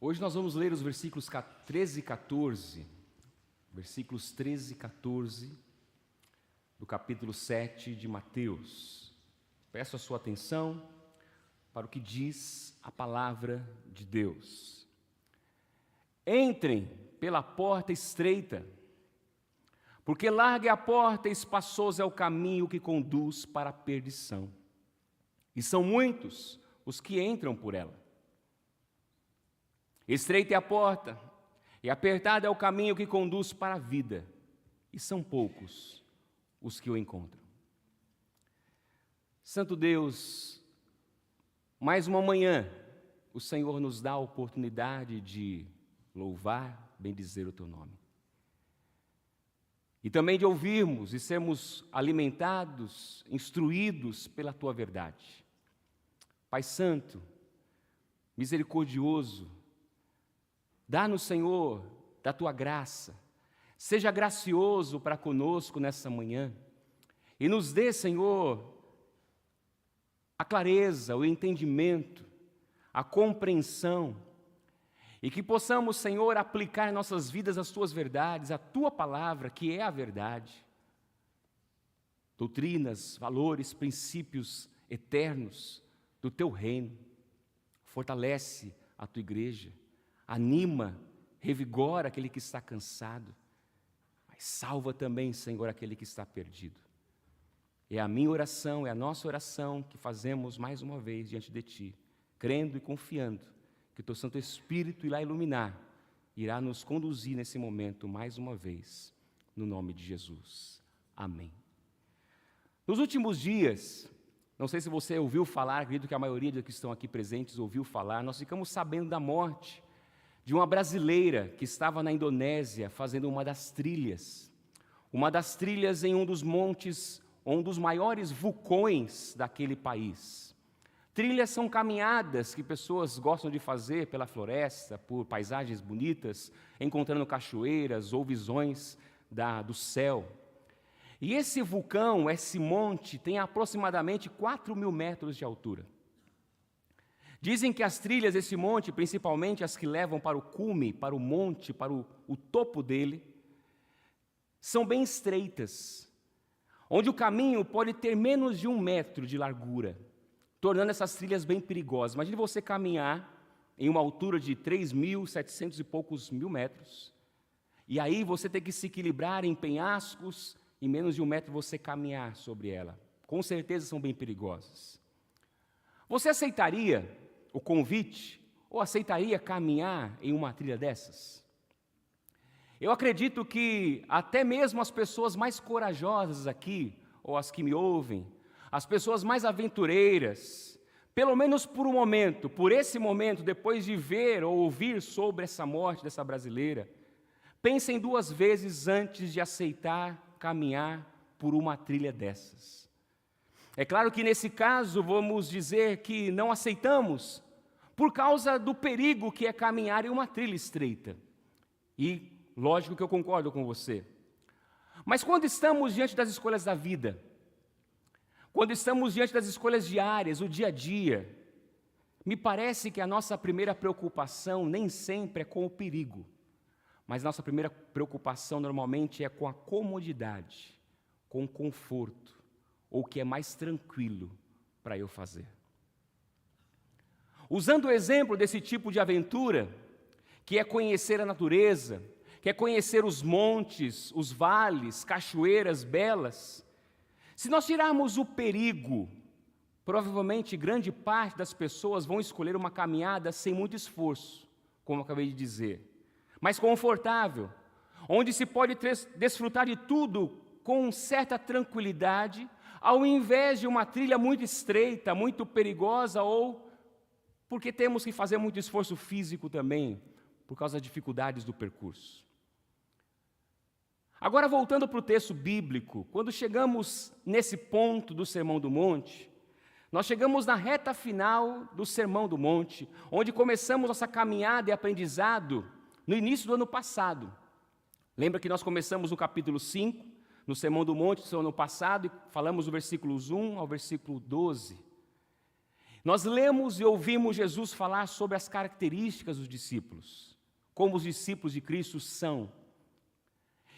Hoje nós vamos ler os versículos 13 e 14, versículos 13 e 14 do capítulo 7 de Mateus. Peço a sua atenção para o que diz a palavra de Deus. Entrem pela porta estreita, porque larga é a porta e espaçoso é o caminho que conduz para a perdição. E são muitos os que entram por ela. Estreita é a porta, e apertado é o caminho que conduz para a vida, e são poucos os que o encontram. Santo Deus, mais uma manhã, o Senhor nos dá a oportunidade de louvar, bendizer o Teu nome. E também de ouvirmos e sermos alimentados, instruídos pela Tua verdade. Pai Santo, misericordioso, dá-nos, Senhor, da Tua graça. Seja gracioso para conosco nessa manhã. E nos dê, Senhor, a clareza, o entendimento, a compreensão. E que possamos, Senhor, aplicar em nossas vidas as Tuas verdades, a Tua palavra, que é a verdade. Doutrinas, valores, princípios eternos do Teu reino. Fortalece a Tua igreja. Anima, revigora aquele que está cansado, mas salva também, Senhor, aquele que está perdido. É a minha oração, é a nossa oração que fazemos mais uma vez diante de Ti, crendo e confiando que o Teu Santo Espírito irá iluminar, irá nos conduzir nesse momento mais uma vez, no nome de Jesus. Amém. Nos últimos dias, não sei se você ouviu falar, acredito que a maioria dos que estão aqui presentes ouviu falar, nós ficamos sabendo da morte de uma brasileira que estava na Indonésia fazendo uma das trilhas em um dos montes, um dos maiores vulcões daquele país. Trilhas são caminhadas que pessoas gostam de fazer pela floresta, por paisagens bonitas, encontrando cachoeiras ou visões do céu. E esse vulcão, esse monte, tem aproximadamente 4.000 metros de altura. Dizem que as trilhas desse monte, principalmente as que levam para o cume, para o monte, para o topo dele, são bem estreitas, onde o caminho pode ter menos de 1 metro de largura, tornando essas trilhas bem perigosas. Imagine você caminhar em uma altura de 3.700 e poucos mil metros, e aí você tem que se equilibrar em penhascos, em menos de 1 metro você caminhar sobre ela. Com certeza são bem perigosas. Você aceitaria o convite ou aceitaria caminhar em uma trilha dessas? Eu acredito que até mesmo as pessoas mais corajosas aqui, ou as que me ouvem, as pessoas mais aventureiras, pelo menos por um momento, por esse momento, depois de ver ou ouvir sobre essa morte dessa brasileira, pensem 2 vezes antes de aceitar caminhar por uma trilha dessas. É claro que nesse caso vamos dizer que não aceitamos por causa do perigo que é caminhar em uma trilha estreita. E lógico que eu concordo com você. Mas quando estamos diante das escolhas da vida, quando estamos diante das escolhas diárias, o dia a dia, me parece que a nossa primeira preocupação nem sempre é com o perigo, mas nossa primeira preocupação normalmente é com a comodidade, com o conforto, ou o que é mais tranquilo para eu fazer. Usando o exemplo desse tipo de aventura, que é conhecer a natureza, que é conhecer os montes, os vales, cachoeiras belas, se nós tirarmos o perigo, provavelmente grande parte das pessoas vão escolher uma caminhada sem muito esforço, como eu acabei de dizer, mas confortável, onde se pode desfrutar de tudo com certa tranquilidade, ao invés de uma trilha muito estreita, muito perigosa, ou porque temos que fazer muito esforço físico também, por causa das dificuldades do percurso. Agora, voltando para o texto bíblico, quando chegamos nesse ponto do Sermão do Monte, nós chegamos na reta final do Sermão do Monte, onde começamos nossa caminhada e aprendizado no início do ano passado. Lembra que nós começamos no capítulo 5, no Sermão do Monte do ano passado, e falamos do versículos 1 ao versículo 12. Nós lemos e ouvimos Jesus falar sobre as características dos discípulos, como os discípulos de Cristo são.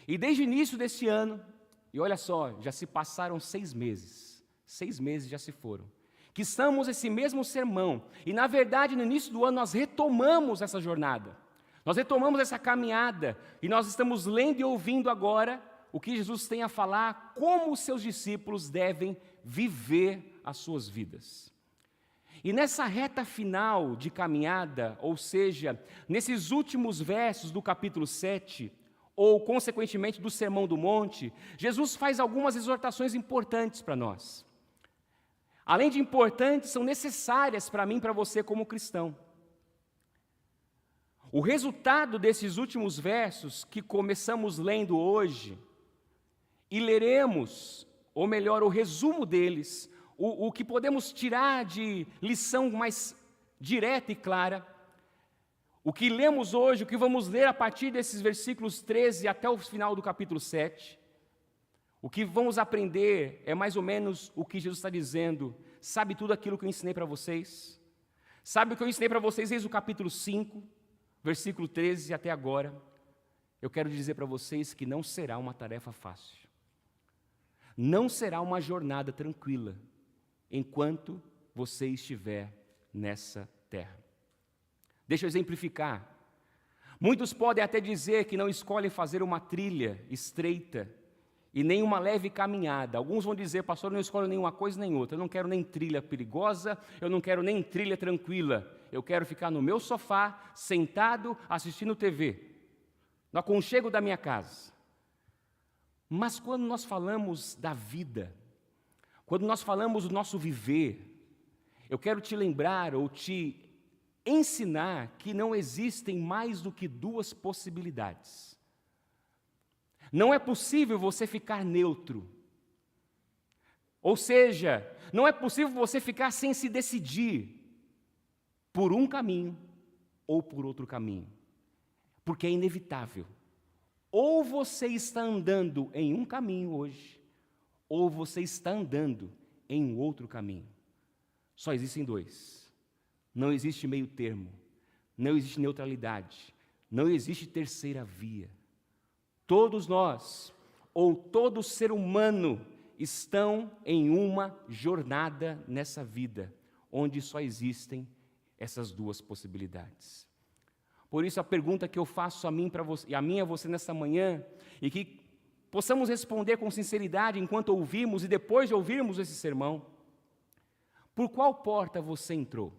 E desde o início desse ano, e olha só, já se passaram 6 meses, 6 meses já se foram, que estamos esse mesmo sermão, e na verdade no início do ano nós retomamos essa jornada, nós retomamos essa caminhada, e nós estamos lendo e ouvindo agora o que Jesus tem a falar, como os seus discípulos devem viver as suas vidas. E nessa reta final de caminhada, ou seja, nesses últimos versos do capítulo 7, ou consequentemente do Sermão do Monte, Jesus faz algumas exortações importantes para nós. Além de importantes, são necessárias para mim e para você como cristão. O resultado desses últimos versos que começamos lendo hoje, e leremos, ou melhor, o resumo deles, o que podemos tirar de lição mais direta e clara, o que lemos hoje, o que vamos ler a partir desses versículos 13 até o final do capítulo 7, o que vamos aprender é mais ou menos o que Jesus está dizendo. Sabe tudo aquilo que eu ensinei para vocês? Sabe o que eu ensinei para vocês desde o capítulo 5, versículo 13 até agora? Eu quero dizer para vocês que não será uma tarefa fácil. Não será uma jornada tranquila, enquanto você estiver nessa terra. Deixa eu exemplificar. Muitos podem até dizer que não escolhem fazer uma trilha estreita e nem uma leve caminhada. Alguns vão dizer, pastor, eu não escolho nenhuma coisa nem outra. Eu não quero nem trilha perigosa, eu não quero nem trilha tranquila. Eu quero ficar no meu sofá, sentado, assistindo TV, no aconchego da minha casa. Mas quando nós falamos da vida, quando nós falamos do nosso viver, eu quero te lembrar ou te ensinar que não existem mais do que 2 possibilidades. Não é possível você ficar neutro. Ou seja, não é possível você ficar sem se decidir por um caminho ou por outro caminho, porque é inevitável. Ou você está andando em um caminho hoje, ou você está andando em um outro caminho. Só existem 2. Não existe meio termo, não existe neutralidade, não existe terceira via. Todos nós, ou todo ser humano, estão em uma jornada nessa vida, onde só existem essas 2 possibilidades. Por isso a pergunta que eu faço a mim e a você nessa manhã, e que possamos responder com sinceridade enquanto ouvimos e depois de ouvirmos esse sermão: por qual porta você entrou?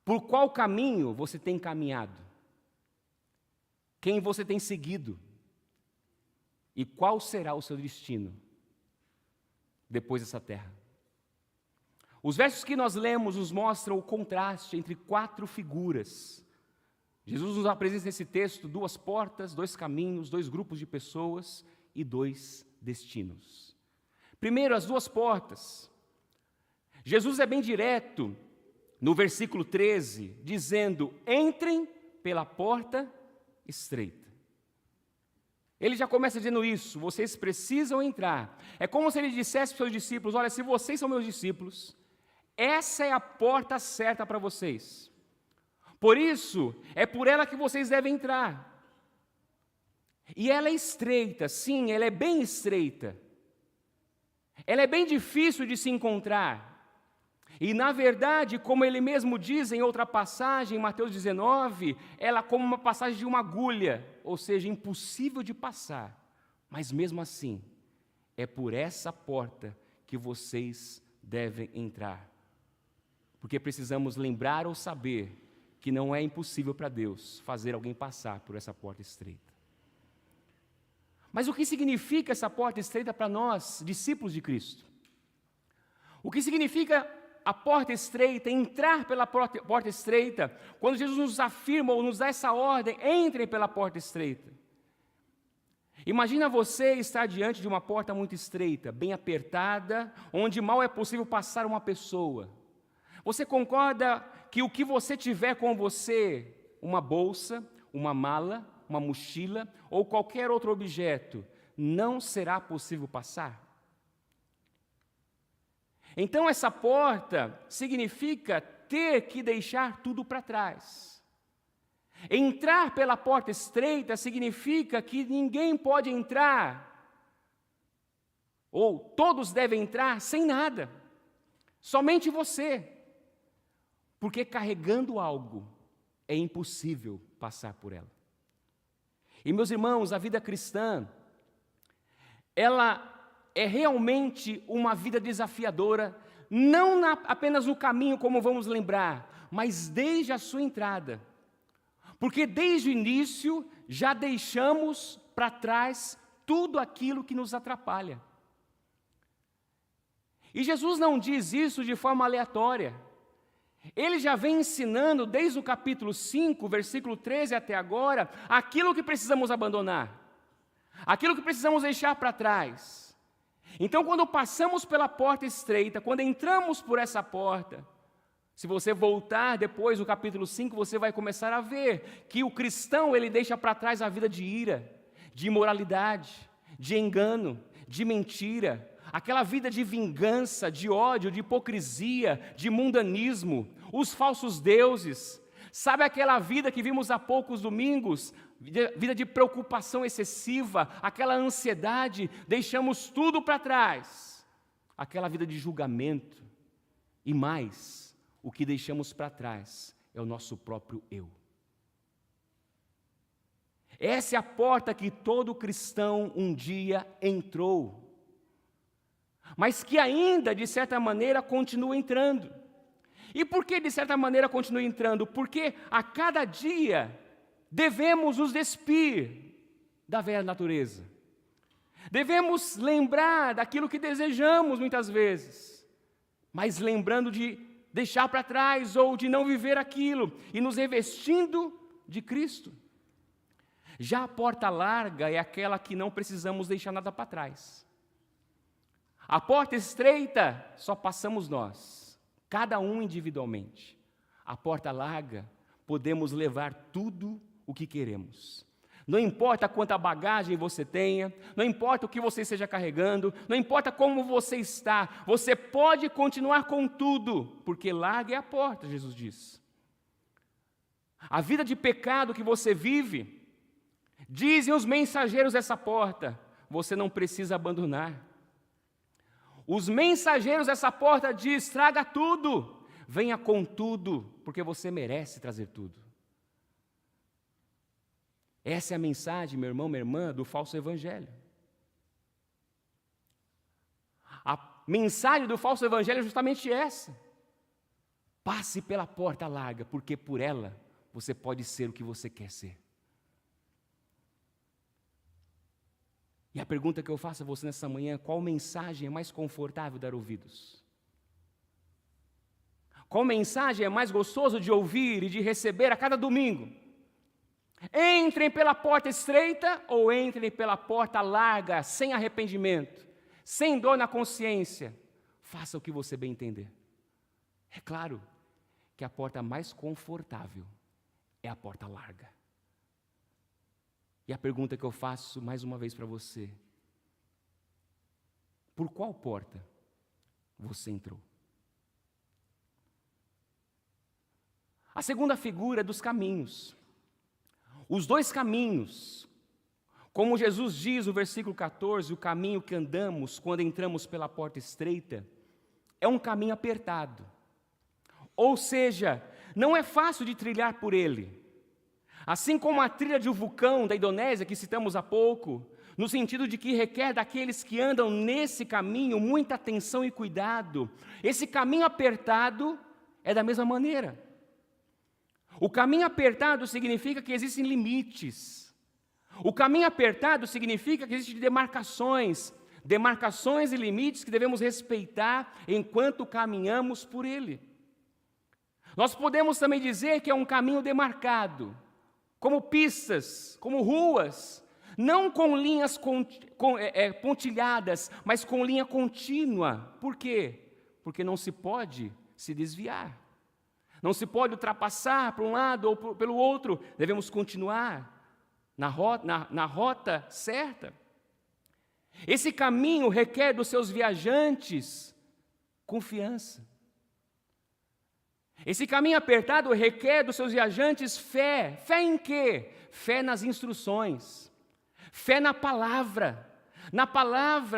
Por qual caminho você tem caminhado? Quem você tem seguido? E qual será o seu destino depois dessa terra? Os versos que nós lemos nos mostram o contraste entre 4 figuras. Jesus nos apresenta nesse texto 2 portas, 2 caminhos, 2 grupos de pessoas e 2 destinos. Primeiro, as 2 portas. Jesus é bem direto no versículo 13, dizendo: entrem pela porta estreita. Ele já começa dizendo isso: vocês precisam entrar. É como se ele dissesse para os seus discípulos: olha, se vocês são meus discípulos, essa é a porta certa para vocês. Por isso, é por ela que vocês devem entrar. E ela é estreita, sim, ela é bem estreita. Ela é bem difícil de se encontrar. E, na verdade, como ele mesmo diz em outra passagem, em Mateus 19, ela é como uma passagem de uma agulha, ou seja, impossível de passar. Mas, mesmo assim, é por essa porta que vocês devem entrar. Porque precisamos lembrar ou saber que não é impossível para Deus fazer alguém passar por essa porta estreita. Mas o que significa essa porta estreita para nós, discípulos de Cristo? O que significa a porta estreita, entrar pela porta estreita, quando Jesus nos afirma ou nos dá essa ordem: entrem pela porta estreita. Imagina você estar diante de uma porta muito estreita, bem apertada, onde mal é possível passar uma pessoa. Você concorda que o que você tiver com você, uma bolsa, uma mala, uma mochila ou qualquer outro objeto, não será possível passar? Então essa porta significa ter que deixar tudo para trás. Entrar pela porta estreita significa que ninguém pode entrar, ou todos devem entrar sem nada, somente você, porque carregando algo é impossível passar por ela. E meus irmãos, a vida cristã, ela é realmente uma vida desafiadora, não apenas no caminho, como vamos lembrar, mas desde a sua entrada. Porque desde o início já deixamos para trás tudo aquilo que nos atrapalha. E Jesus não diz isso de forma aleatória. Ele já vem ensinando desde o capítulo 5, versículo 13 até agora, aquilo que precisamos abandonar, aquilo que precisamos deixar para trás. Então, quando passamos pela porta estreita, quando entramos por essa porta, se você voltar depois no capítulo 5, você vai começar a ver que o cristão, ele deixa para trás a vida de ira, de imoralidade, de engano, de mentira, aquela vida de vingança, de ódio, de hipocrisia, de mundanismo, os falsos deuses. Sabe aquela vida que vimos há poucos domingos? Vida de preocupação excessiva, aquela ansiedade, deixamos tudo para trás. Aquela vida de julgamento. E mais, o que deixamos para trás é o nosso próprio eu. Essa é a porta que todo cristão um dia entrou, mas que ainda, de certa maneira, continua entrando. E por que, de certa maneira, continua entrando? Porque a cada dia devemos nos despir da velha natureza. Devemos lembrar daquilo que desejamos muitas vezes, mas lembrando de deixar para trás ou de não viver aquilo e nos revestindo de Cristo. Já a porta larga é aquela que não precisamos deixar nada para trás. A porta estreita só passamos nós, cada um individualmente. A porta larga, podemos levar tudo o que queremos. Não importa quanta bagagem você tenha, não importa o que você esteja carregando, não importa como você está, você pode continuar com tudo, porque larga é a porta, Jesus diz. A vida de pecado que você vive, dizem os mensageiros dessa porta, você não precisa abandonar. Os mensageiros dessa porta dizem, traga tudo, venha com tudo, porque você merece trazer tudo. Essa é a mensagem, meu irmão, minha irmã, do falso evangelho. A mensagem do falso evangelho é justamente essa. Passe pela porta larga, porque por ela você pode ser o que você quer ser. E a pergunta que eu faço a você nessa manhã, qual mensagem é mais confortável dar ouvidos? Qual mensagem é mais gostoso de ouvir e de receber a cada domingo? Entrem pela porta estreita ou entrem pela porta larga, sem arrependimento, sem dor na consciência. Faça o que você bem entender. É claro que a porta mais confortável é a porta larga. E a pergunta que eu faço mais uma vez para você: por qual porta você entrou? A segunda figura é dos caminhos. Os dois caminhos, como Jesus diz no versículo 14, o caminho que andamos quando entramos pela porta estreita, é um caminho apertado. Ou seja, não é fácil de trilhar por ele. Assim como a trilha de um vulcão da Indonésia, que citamos há pouco, no sentido de que requer daqueles que andam nesse caminho muita atenção e cuidado, esse caminho apertado é da mesma maneira. O caminho apertado significa que existem limites. O caminho apertado significa que existem demarcações e limites que devemos respeitar enquanto caminhamos por ele. Nós podemos também dizer que é um caminho demarcado, como pistas, como ruas, não com linhas pontilhadas, mas com linha contínua. Por quê? Porque não se pode se desviar. Não se pode ultrapassar para um lado ou pelo outro. Devemos continuar na rota certa. Esse caminho requer dos seus viajantes confiança. Esse caminho apertado requer dos seus viajantes fé. Fé em quê? Fé nas instruções, fé na palavra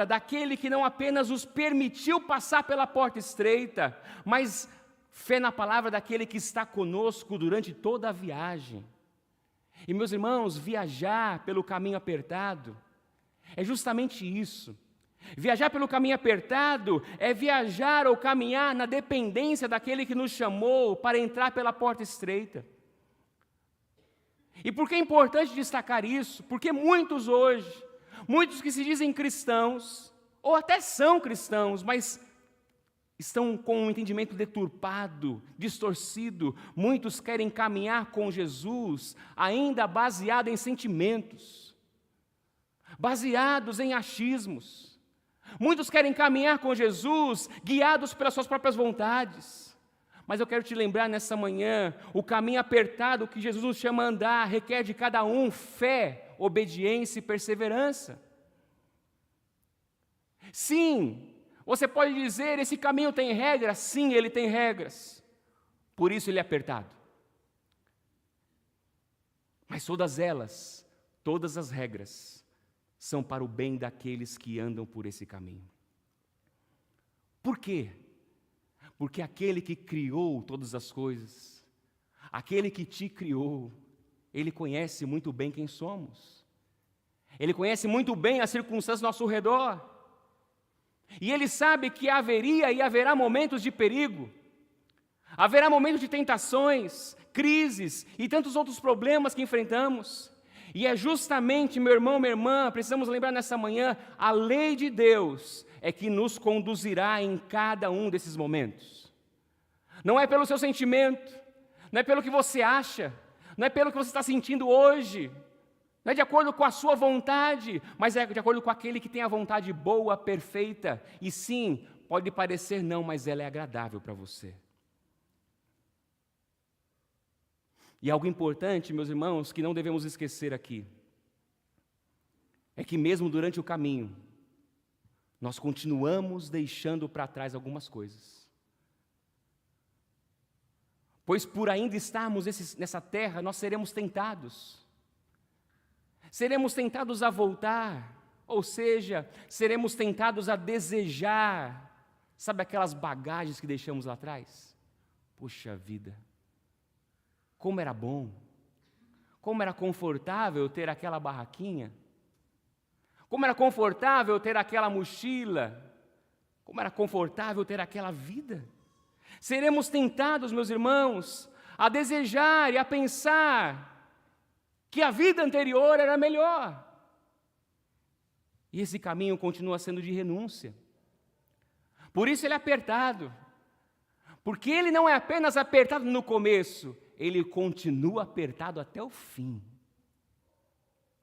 daquele que não apenas os permitiu passar pela porta estreita, mas fé na palavra daquele que está conosco durante toda a viagem. E meus irmãos, viajar pelo caminho apertado é justamente isso. Viajar pelo caminho apertado é viajar ou caminhar na dependência daquele que nos chamou para entrar pela porta estreita. E por que é importante destacar isso? Porque muitos hoje, muitos que se dizem cristãos, ou até são cristãos, mas estão com um entendimento deturpado, distorcido. Muitos querem caminhar com Jesus ainda baseado em sentimentos, baseados em achismos. Muitos querem caminhar com Jesus guiados pelas suas próprias vontades. Mas eu quero te lembrar nessa manhã, o caminho apertado que Jesus nos chama a andar requer de cada um fé, obediência e perseverança. Sim, você pode dizer, esse caminho tem regras? Sim, ele tem regras. Por isso ele é apertado. Mas todas as regras, são para o bem daqueles que andam por esse caminho. Por quê? Porque aquele que criou todas as coisas, aquele que te criou, ele conhece muito bem quem somos. Ele conhece muito bem as circunstâncias ao nosso redor. E ele sabe que haveria e haverá momentos de perigo. Haverá momentos de tentações, crises e tantos outros problemas que enfrentamos. E é justamente, meu irmão, minha irmã, precisamos lembrar nessa manhã, a lei de Deus é que nos conduzirá em cada um desses momentos. Não é pelo seu sentimento, não é pelo que você acha, não é pelo que você está sentindo hoje, não é de acordo com a sua vontade, mas é de acordo com aquele que tem a vontade boa, perfeita. E sim, pode parecer não, mas ela é agradável para você. E algo importante, meus irmãos, que não devemos esquecer aqui, é que mesmo durante o caminho, nós continuamos deixando para trás algumas coisas. Pois por ainda estarmos nessa terra, nós seremos tentados. Seremos tentados a voltar, ou seja, seremos tentados a desejar, sabe aquelas bagagens que deixamos lá atrás? Puxa vida! Como era bom, como era confortável ter aquela barraquinha, como era confortável ter aquela mochila, como era confortável ter aquela vida. Seremos tentados, meus irmãos, a desejar e a pensar que a vida anterior era melhor. E esse caminho continua sendo de renúncia. Por isso ele é apertado, porque ele não é apenas apertado no começo, ele continua apertado até o fim.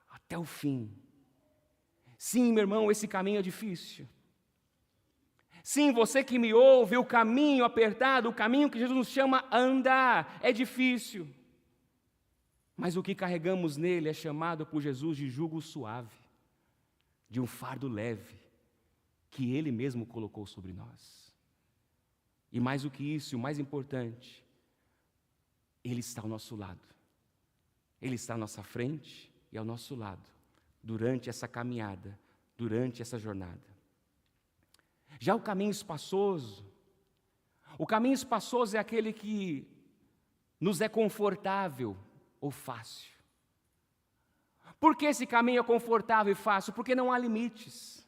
Até o fim. Sim, meu irmão, esse caminho é difícil. Sim, você que me ouve, o caminho apertado, o caminho que Jesus nos chama a andar, é difícil. Mas o que carregamos nele é chamado por Jesus de jugo suave, de um fardo leve, que ele mesmo colocou sobre nós. E mais do que isso, o mais importante, ele está ao nosso lado. Ele está à nossa frente e ao nosso lado, durante essa caminhada, durante essa jornada. Já o caminho espaçoso é aquele que nos é confortável ou fácil. Por que esse caminho é confortável e fácil? Porque não há limites.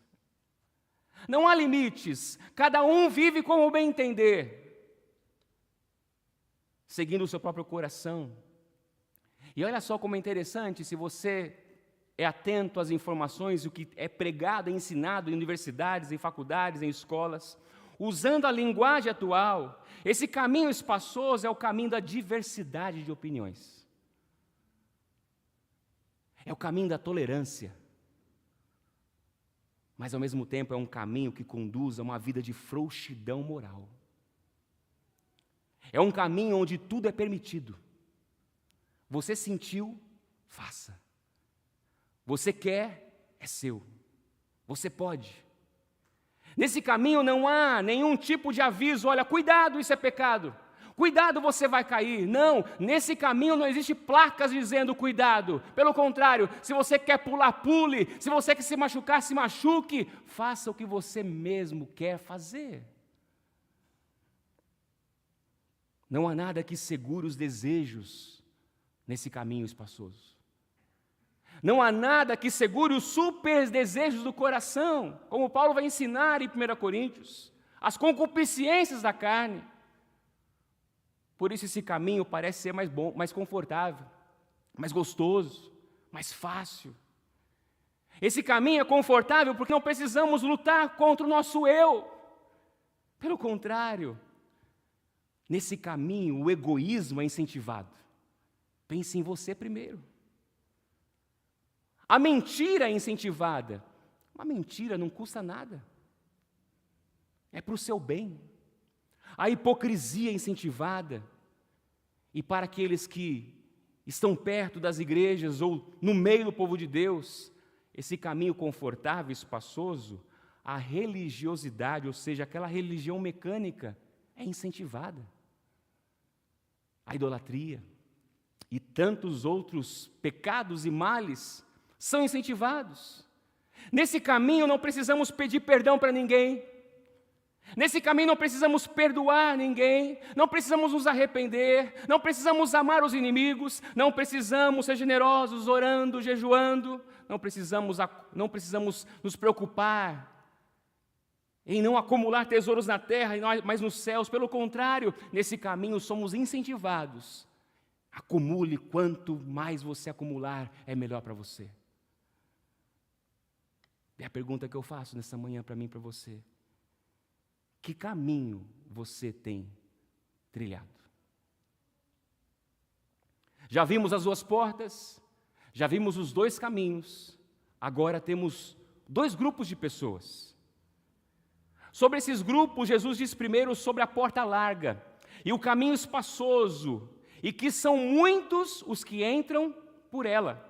Não há limites, cada um vive como bem entender, seguindo o seu próprio coração. E olha só como é interessante, se você é atento às informações, o que é pregado e ensinado em universidades, em faculdades, em escolas, usando a linguagem atual, esse caminho espaçoso é o caminho da diversidade de opiniões. É o caminho da tolerância. Mas ao mesmo tempo é um caminho que conduz a uma vida de frouxidão moral. É um caminho onde tudo é permitido. Você sentiu, faça. Você quer, é seu. Você pode. Nesse caminho não há nenhum tipo de aviso, olha, cuidado, isso é pecado. Cuidado, você vai cair. Não, nesse caminho não existe placas dizendo cuidado. Pelo contrário, se você quer pular, pule. Se você quer se machucar, se machuque. Faça o que você mesmo quer fazer. Não há nada que segure os desejos nesse caminho espaçoso. Não há nada que segure os super desejos do coração, como Paulo vai ensinar em 1 Coríntios, as concupiscências da carne. Por isso esse caminho parece ser mais bom, mais confortável, mais gostoso, mais fácil. Esse caminho é confortável porque não precisamos lutar contra o nosso eu. Pelo contrário, nesse caminho o egoísmo é incentivado. Pense em você primeiro. A mentira é incentivada. Uma mentira não custa nada. É para o seu bem. A hipocrisia é incentivada. E para aqueles que estão perto das igrejas ou no meio do povo de Deus, esse caminho confortável, espaçoso, a religiosidade, ou seja, aquela religião mecânica, é incentivada. A idolatria e tantos outros pecados e males são incentivados. Nesse caminho não precisamos pedir perdão para ninguém. Nesse caminho não precisamos perdoar ninguém, não precisamos nos arrepender, não precisamos amar os inimigos, não precisamos ser generosos orando, jejuando, não precisamos nos preocupar em não acumular tesouros na terra, mas nos céus. Pelo contrário, nesse caminho somos incentivados. Acumule, quanto mais você acumular, é melhor para você. É a pergunta que eu faço nessa manhã para mim e para você. Que caminho você tem trilhado? Já vimos as duas portas, já vimos os dois caminhos, agora temos dois grupos de pessoas. Sobre esses grupos, Jesus diz primeiro sobre a porta larga e o caminho espaçoso, e que são muitos os que entram por ela.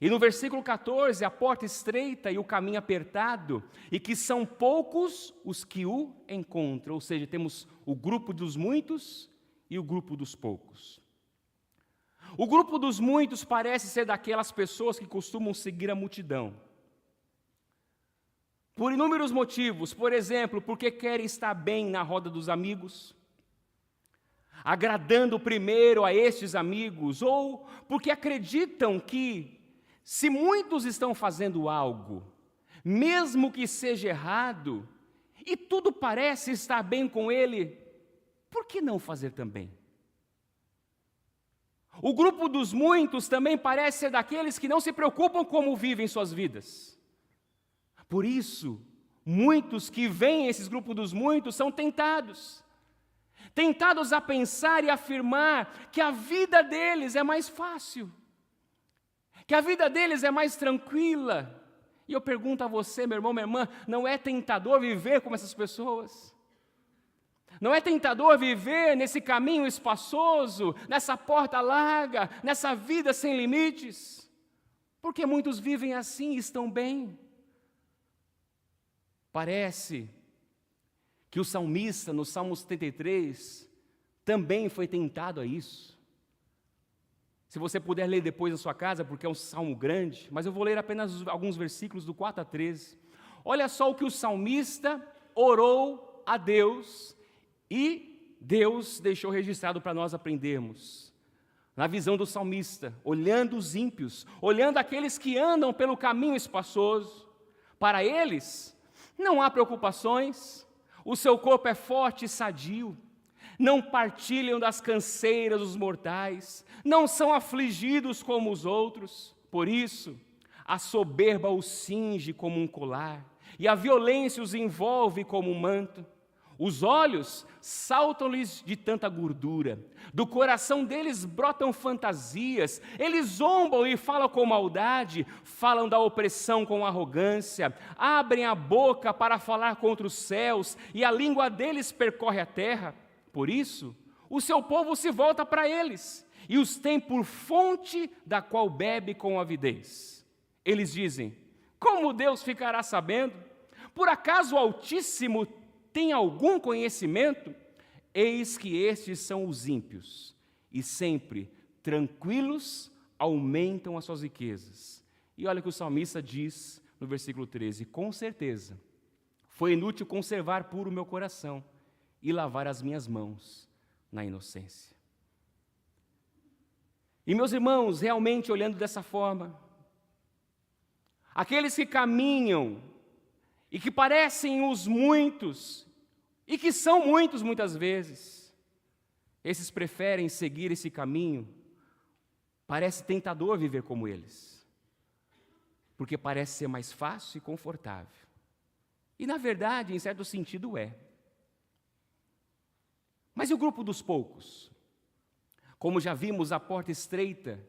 E no versículo 14, a porta estreita e o caminho apertado, e que são poucos os que o encontram. Ou seja, temos o grupo dos muitos e o grupo dos poucos. O grupo dos muitos parece ser daquelas pessoas que costumam seguir a multidão. Por inúmeros motivos, por exemplo, porque querem estar bem na roda dos amigos, agradando primeiro a estes amigos, ou porque acreditam que se muitos estão fazendo algo, mesmo que seja errado, e tudo parece estar bem com ele, por que não fazer também? O grupo dos muitos também parece ser daqueles que não se preocupam como vivem suas vidas. Por isso, muitos que veem esses grupos dos muitos são tentados a pensar e afirmar que a vida deles é mais fácil, que a vida deles é mais tranquila. E eu pergunto a você, meu irmão, minha irmã, não é tentador viver como essas pessoas? Não é tentador viver nesse caminho espaçoso, nessa porta larga, nessa vida sem limites? Porque muitos vivem assim e estão bem. Parece que o salmista, no Salmo 73, também foi tentado a isso. Se você puder ler depois na sua casa, porque é um salmo grande, mas eu vou ler apenas alguns versículos do 4 a 13. Olha só o que o salmista orou a Deus e Deus deixou registrado para nós aprendermos. Na visão do salmista, olhando os ímpios, olhando aqueles que andam pelo caminho espaçoso, para eles não há preocupações, o seu corpo é forte e sadio, não partilham das canseiras dos mortais, não são afligidos como os outros. Por isso, a soberba os cinge como um colar, e a violência os envolve como um manto. Os olhos saltam-lhes de tanta gordura, do coração deles brotam fantasias, eles zombam e falam com maldade, falam da opressão com arrogância, abrem a boca para falar contra os céus, e a língua deles percorre a terra. Por isso, o seu povo se volta para eles, e os tem por fonte da qual bebe com avidez. Eles dizem: como Deus ficará sabendo? Por acaso o Altíssimo tem algum conhecimento? Eis que estes são os ímpios, e sempre tranquilos aumentam as suas riquezas. E olha o que o salmista diz no versículo 13: com certeza, foi inútil conservar puro o meu coração e lavar as minhas mãos na inocência. E meus irmãos, realmente olhando dessa forma, aqueles que caminham e que parecem os muitos, e que são muitos muitas vezes, esses preferem seguir esse caminho. Parece tentador viver como eles, porque parece ser mais fácil e confortável. E na verdade, em certo sentido, é. Mas e o grupo dos poucos? Como já vimos, a porta estreita,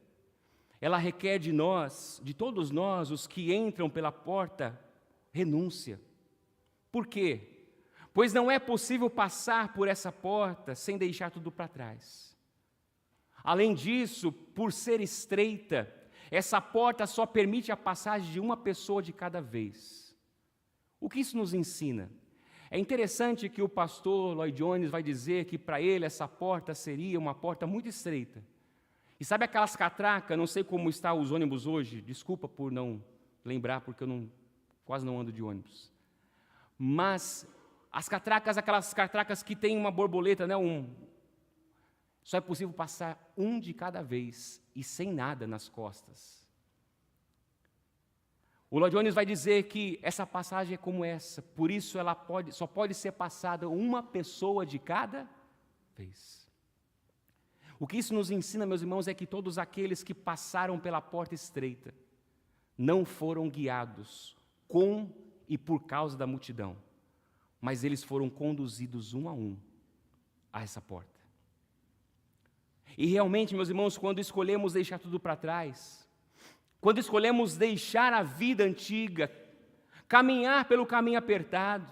ela requer de nós, de todos nós, os que entram pela porta, renúncia. Por quê? Pois não é possível passar por essa porta sem deixar tudo para trás. Além disso, por ser estreita, essa porta só permite a passagem de uma pessoa de cada vez. O que isso nos ensina? É interessante que o pastor Lloyd Jones vai dizer que para ele essa porta seria uma porta muito estreita. E sabe aquelas catracas, não sei como estão os ônibus hoje, desculpa por não lembrar, porque eu quase não ando de ônibus. Mas as catracas, aquelas catracas que tem uma borboleta, né, só é possível passar um de cada vez e sem nada nas costas. O Lloyd Jones vai dizer que essa passagem é como essa, por isso ela só pode ser passada uma pessoa de cada vez. O que isso nos ensina, meus irmãos, é que todos aqueles que passaram pela porta estreita não foram guiados com e por causa da multidão, mas eles foram conduzidos um a um a essa porta. E realmente, meus irmãos, quando escolhemos deixar tudo para trás, quando escolhemos deixar a vida antiga, caminhar pelo caminho apertado,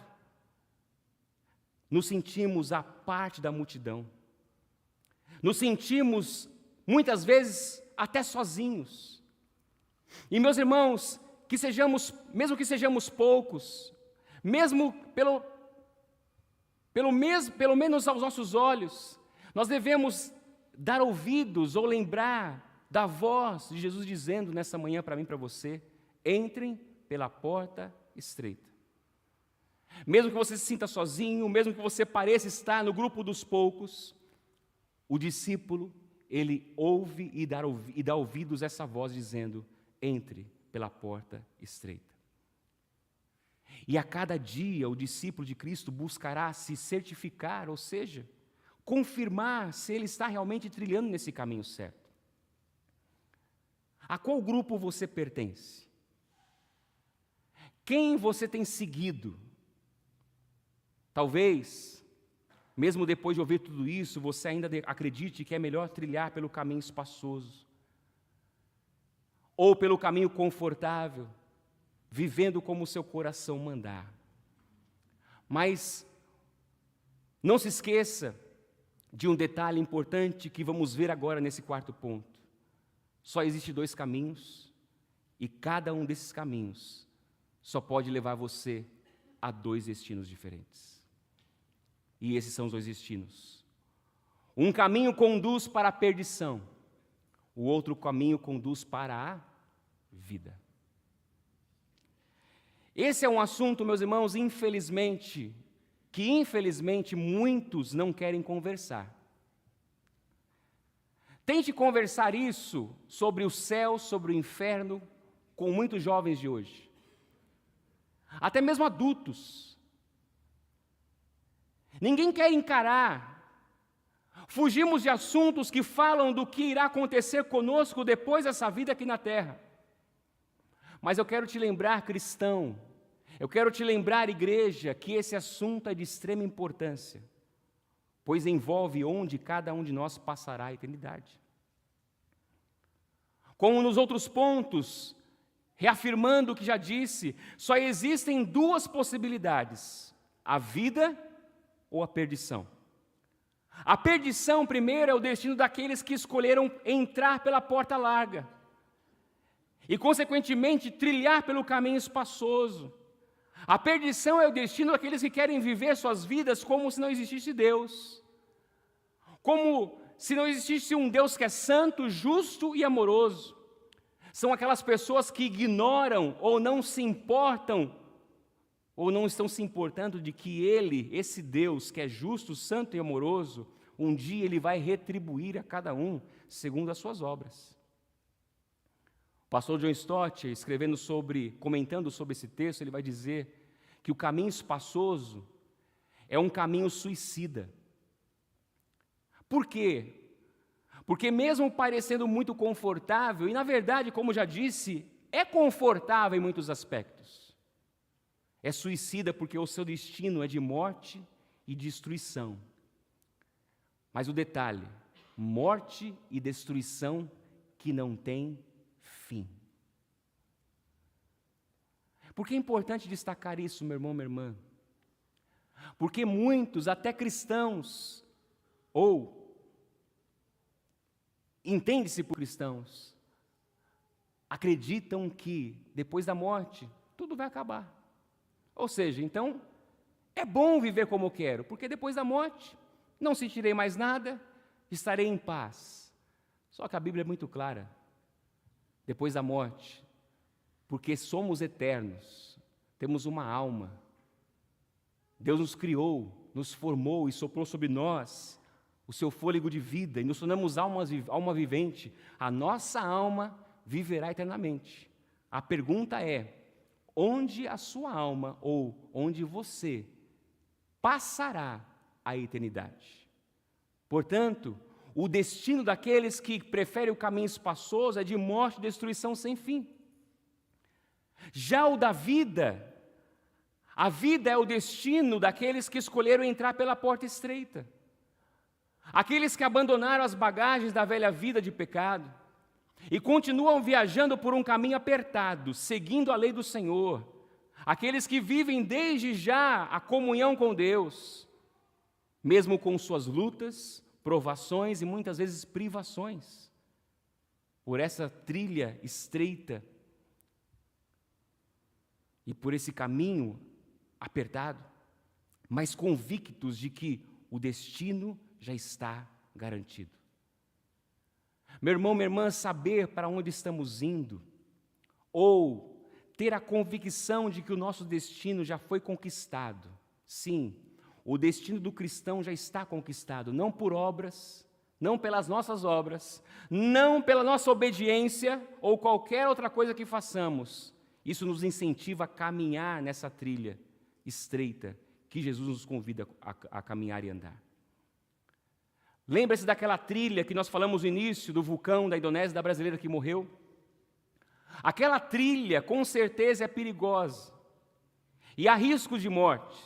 nos sentimos à parte da multidão. Nos sentimos, muitas vezes, até sozinhos. E, meus irmãos, mesmo que sejamos poucos, mesmo pelo menos aos nossos olhos, nós devemos dar ouvidos ou lembrar da voz de Jesus dizendo nessa manhã para mim e para você: entrem pela porta estreita. Mesmo que você se sinta sozinho, mesmo que você pareça estar no grupo dos poucos, o discípulo, ele ouve e dá ouvidos a essa voz dizendo: entre pela porta estreita. E a cada dia o discípulo de Cristo buscará se certificar, ou seja, confirmar se ele está realmente trilhando nesse caminho certo. A qual grupo você pertence? Quem você tem seguido? Talvez, mesmo depois de ouvir tudo isso, você ainda acredite que é melhor trilhar pelo caminho espaçoso, ou pelo caminho confortável, vivendo como o seu coração mandar. Mas não se esqueça de um detalhe importante que vamos ver agora nesse quarto ponto. Só existem 2 caminhos, e cada um desses caminhos só pode levar você a 2 destinos diferentes. E esses são os 2 destinos. Um caminho conduz para a perdição, o outro caminho conduz para a vida. Esse é um assunto, meus irmãos, que infelizmente muitos não querem conversar. Tente conversar isso sobre o céu, sobre o inferno, com muitos jovens de hoje. Até mesmo adultos. Ninguém quer encarar. Fugimos de assuntos que falam do que irá acontecer conosco depois dessa vida aqui na terra. Mas eu quero te lembrar, cristão, eu quero te lembrar, igreja, que esse assunto é de extrema importância, pois envolve onde cada um de nós passará a eternidade. Como nos outros pontos, reafirmando o que já disse, só existem 2 possibilidades: a vida ou a perdição. A perdição, primeiro, é o destino daqueles que escolheram entrar pela porta larga e, consequentemente, trilhar pelo caminho espaçoso. A perdição é o destino daqueles que querem viver suas vidas como se não existisse Deus. Como se não existisse um Deus que é santo, justo e amoroso. São aquelas pessoas que ignoram ou não se importam, ou não estão se importando de que Ele, esse Deus que é justo, santo e amoroso, um dia Ele vai retribuir a cada um segundo as suas obras. O pastor John Stott, comentando sobre esse texto, ele vai dizer que o caminho espaçoso é um caminho suicida. Por quê? Porque mesmo parecendo muito confortável, e na verdade, como já disse, é confortável em muitos aspectos, é suicida porque o seu destino é de morte e destruição. Mas o detalhe, morte e destruição que não tem fim. Por que é importante destacar isso, meu irmão, minha irmã? Porque muitos, até cristãos, ou entende-se por cristãos, acreditam que depois da morte tudo vai acabar. Ou seja, então, é bom viver como eu quero, porque depois da morte não sentirei mais nada, estarei em paz. Só que a Bíblia é muito clara. Depois da morte, porque somos eternos, temos uma alma. Deus nos criou, nos formou e soprou sobre nós o seu fôlego de vida, e nos tornamos alma vivente. A nossa alma viverá eternamente. A pergunta é, onde a sua alma, ou onde você, passará a eternidade? Portanto, o destino daqueles que preferem o caminho espaçoso é de morte e destruição sem fim. Já o da vida, a vida é o destino daqueles que escolheram entrar pela porta estreita. Aqueles que abandonaram as bagagens da velha vida de pecado e continuam viajando por um caminho apertado, seguindo a lei do Senhor. Aqueles que vivem desde já a comunhão com Deus, mesmo com suas lutas, provações e muitas vezes privações, por essa trilha estreita e por esse caminho apertado, mas convictos de que o destino já está garantido. Meu irmão, minha irmã, saber para onde estamos indo, ou ter a convicção de que o nosso destino já foi conquistado. Sim, o destino do cristão já está conquistado, não por obras, não pelas nossas obras, não pela nossa obediência ou qualquer outra coisa que façamos. Isso nos incentiva a caminhar nessa trilha estreita que Jesus nos convida a caminhar e andar. Lembra-se daquela trilha que nós falamos no início, do vulcão da Indonésia, da brasileira que morreu? Aquela trilha, com certeza, é perigosa e há risco de morte,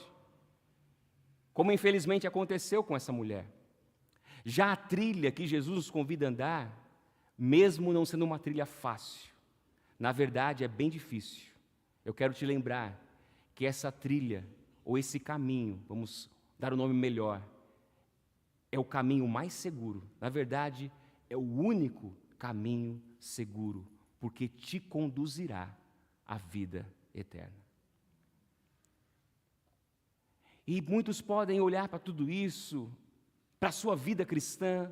como infelizmente aconteceu com essa mulher. Já a trilha que Jesus nos convida a andar, mesmo não sendo uma trilha fácil, na verdade é bem difícil. Eu quero te lembrar que essa trilha, ou esse caminho, vamos dar um nome melhor, é o caminho mais seguro. Na verdade, é o único caminho seguro, porque te conduzirá à vida eterna. E muitos podem olhar para tudo isso, para a sua vida cristã,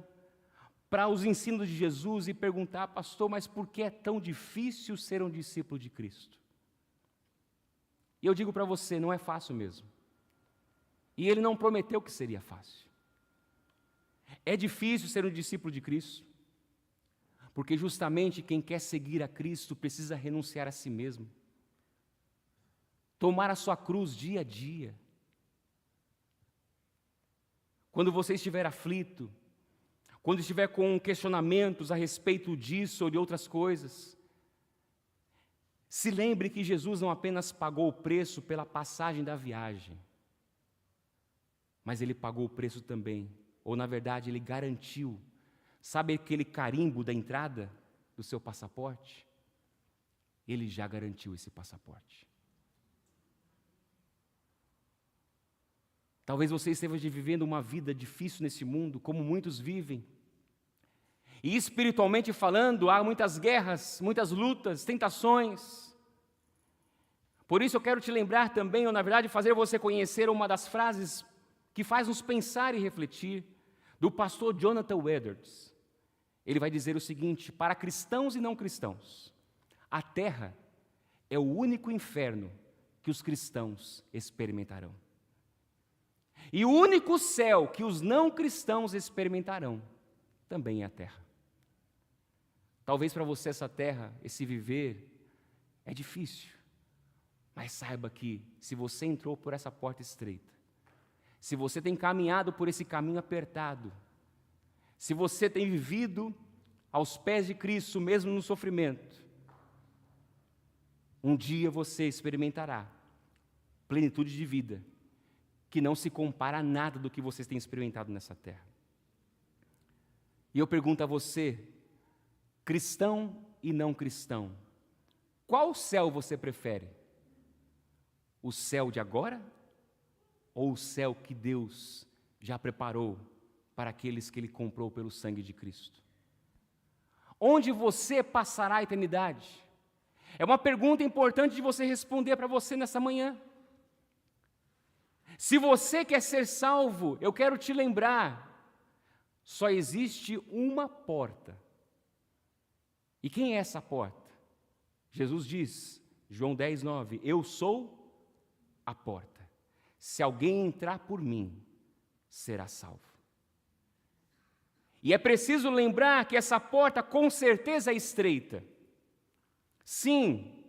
para os ensinos de Jesus e perguntar, pastor, mas por que é tão difícil ser um discípulo de Cristo? E eu digo para você, não é fácil mesmo. E Ele não prometeu que seria fácil. É difícil ser um discípulo de Cristo, porque justamente quem quer seguir a Cristo precisa renunciar a si mesmo, tomar a sua cruz dia a dia. Quando você estiver aflito, quando estiver com questionamentos a respeito disso ou de outras coisas, se lembre que Jesus não apenas pagou o preço pela passagem da viagem, mas Ele pagou o preço também, ou na verdade Ele garantiu. Sabe aquele carimbo da entrada do seu passaporte? Ele já garantiu esse passaporte. Talvez você esteja vivendo uma vida difícil nesse mundo, como muitos vivem. E espiritualmente falando, há muitas guerras, muitas lutas, tentações. Por isso eu quero te lembrar também, ou na verdade fazer você conhecer uma das frases que faz nos pensar e refletir, do pastor Jonathan Edwards. Ele vai dizer o seguinte: para cristãos e não cristãos, a terra é o único inferno que os cristãos experimentarão. E o único céu que os não cristãos experimentarão também é a terra. Talvez para você essa terra, esse viver, é difícil. Mas saiba que, se você entrou por essa porta estreita, se você tem caminhado por esse caminho apertado, se você tem vivido aos pés de Cristo, mesmo no sofrimento, um dia você experimentará plenitude de vida, que não se compara a nada do que vocês têm experimentado nessa terra. E eu pergunto a você, cristão e não cristão, qual céu você prefere? O céu de agora ou o céu que Deus já preparou para aqueles que Ele comprou pelo sangue de Cristo? Onde você passará a eternidade? É uma pergunta importante de você responder para você nessa manhã. Se você quer ser salvo, eu quero te lembrar, só existe uma porta. E quem é essa porta? Jesus diz, João 10:9, eu sou a porta. Se alguém entrar por mim, será salvo. E é preciso lembrar que essa porta com certeza é estreita. Sim,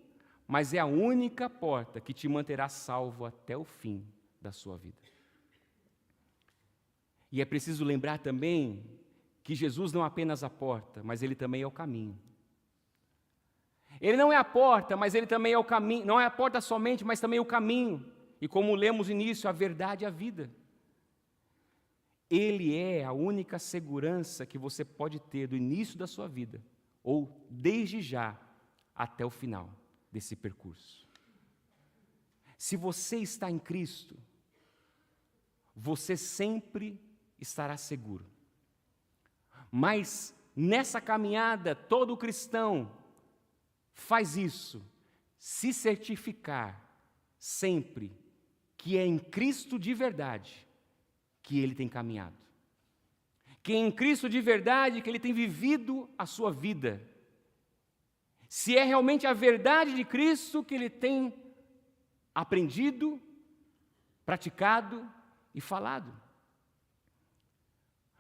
mas é a única porta que te manterá salvo até o fim da sua vida. E é preciso lembrar também que Jesus não é apenas a porta, mas Ele também é o caminho. Ele não é a porta, mas Ele também é o caminho. Não é a porta somente, mas também o caminho. E como lemos no início, a verdade e a vida. Ele é a única segurança que você pode ter do início da sua vida, ou desde já até o final desse percurso. Se você está em Cristo, você sempre estará seguro. Mas nessa caminhada, todo cristão faz isso, se certificar sempre que é em Cristo de verdade que ele tem caminhado. Que é em Cristo de verdade que ele tem vivido a sua vida. Se é realmente a verdade de Cristo que ele tem aprendido, praticado e falado.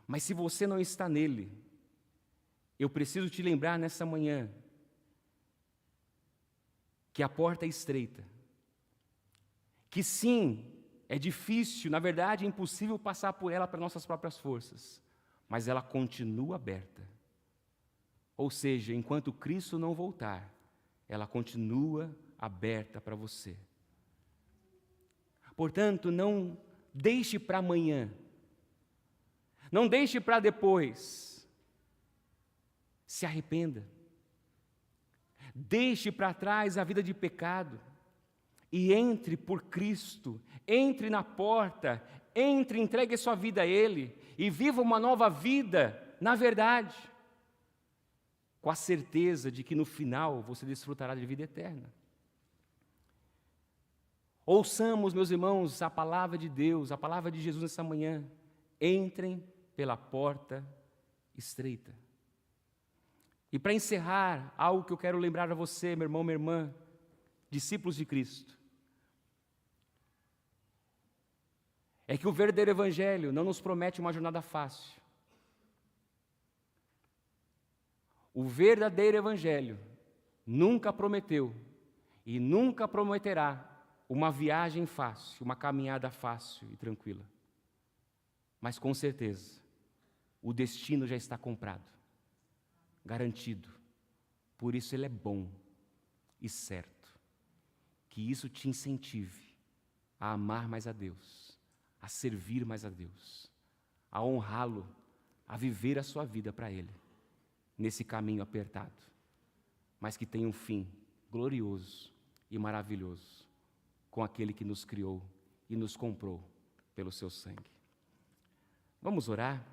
Mas se você não está nele, eu preciso te lembrar nessa manhã que a porta é estreita, que sim, é difícil, na verdade é impossível passar por ela para nossas próprias forças, mas ela continua aberta. Ou seja, enquanto Cristo não voltar, ela continua aberta para você. Portanto, não deixe para amanhã, não deixe para depois, se arrependa, deixe para trás a vida de pecado, e entre por Cristo, entre na porta, entregue sua vida a Ele, e viva uma nova vida, na verdade, com a certeza de que no final você desfrutará de vida eterna. Ouçamos, meus irmãos, a palavra de Deus, a palavra de Jesus nessa manhã. Entrem pela porta estreita. E para encerrar, algo que eu quero lembrar a você, meu irmão, minha irmã, discípulos de Cristo, é que o verdadeiro Evangelho não nos promete uma jornada fácil. O verdadeiro Evangelho nunca prometeu e nunca prometerá uma viagem fácil, uma caminhada fácil e tranquila. Mas com certeza, o destino já está comprado, garantido. Por isso ele é bom e certo. Que isso te incentive a amar mais a Deus, a servir mais a Deus, a honrá-lo, a viver a sua vida para Ele, nesse caminho apertado, mas que tem um fim glorioso e maravilhoso, com aquele que nos criou e nos comprou pelo seu sangue. Vamos orar?